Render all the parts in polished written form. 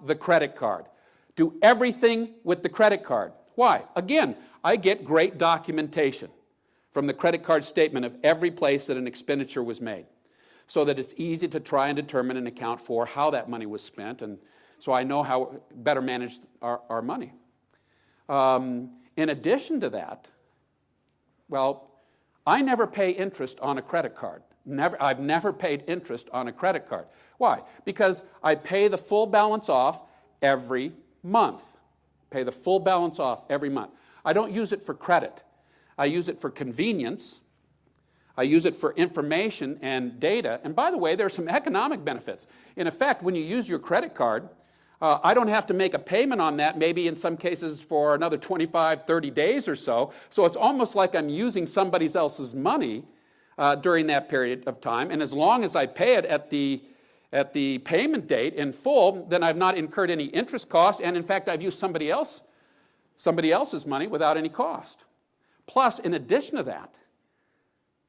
the credit card. Do everything with the credit card. Why? Again, I get great documentation from the credit card statement of every place that an expenditure was made, so that it's easy to try and determine and account for how that money was spent, and so I know how better manage our money. In addition to that, well, I never pay interest on a credit card. I've never paid interest on a credit card. Why? Because I pay the full balance off every month. Pay the full balance off every month. I don't use it for credit. I use it for convenience. I use it for information and data. And by the way, there are some economic benefits. In effect, when you use your credit card, I don't have to make a payment on that, maybe in some cases for another 25, 30 days or so. So it's almost like I'm using somebody else's money during that period of time. And as long as I pay it at the payment date in full, then I've not incurred any interest costs. And in fact, I've used somebody else's money without any cost. Plus, in addition to that,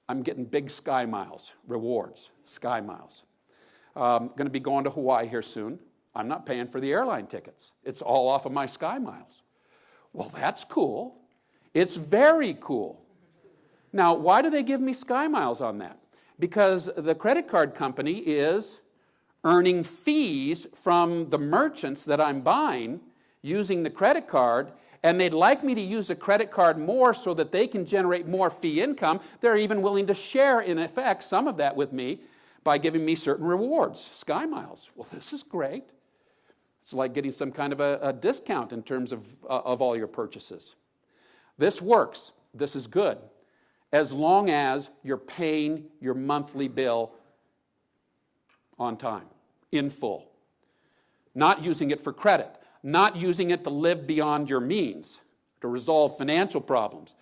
I'm getting big Sky Miles rewards, Sky Miles. I'm going to be going to Hawaii here soon. I'm not paying for the airline tickets. It's all off of my Sky Miles. Well, that's cool. It's very cool. Now, why do they give me Sky Miles on that? Because the credit card company is earning fees from the merchants that I'm buying using the credit card, and they'd like me to use a credit card more so that they can generate more fee income. They're even willing to share, in effect, some of that with me by giving me certain rewards, Sky Miles. Well, this is great. It's like getting some kind of a discount in terms of all your purchases. This works. This is good, as long as you're paying your monthly bill on time, in full. Not using it for credit. Not using it to live beyond your means, to resolve financial problems.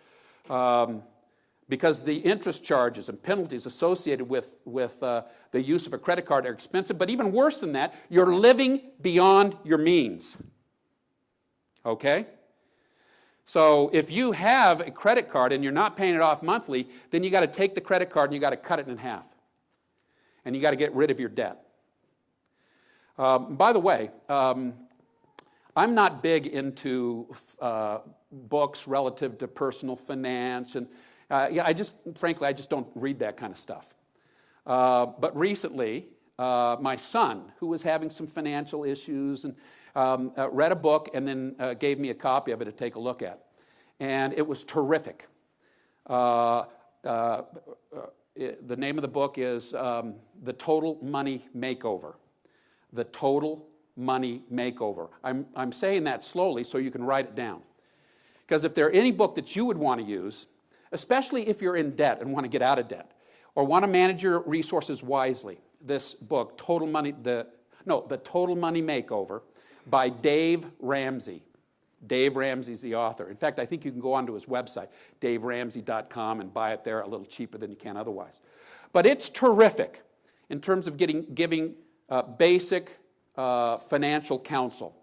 Because the interest charges and penalties associated with the use of a credit card are expensive. But even worse than that, you're living beyond your means. Okay? So if you have a credit card and you're not paying it off monthly, then you got to take the credit card and you got to cut it in half. And you got to get rid of your debt. By the way, I'm not big into books relative to personal finance, and frankly, I just don't read that kind of stuff. But recently, my son, who was having some financial issues, and read a book and then gave me a copy of it to take a look at. And it was terrific. The name of the book is The Total Money Makeover. The Total Money Makeover. I'm saying that slowly so you can write it down. Because if there's any book that you would want to use, especially if you're in debt and want to get out of debt, or want to manage your resources wisely, this book, The Total Money Makeover, by Dave Ramsey. Dave Ramsey's the author. In fact, I think you can go onto his website, daveramsey.com, and buy it there a little cheaper than you can otherwise. But it's terrific in terms of giving basic financial counsel.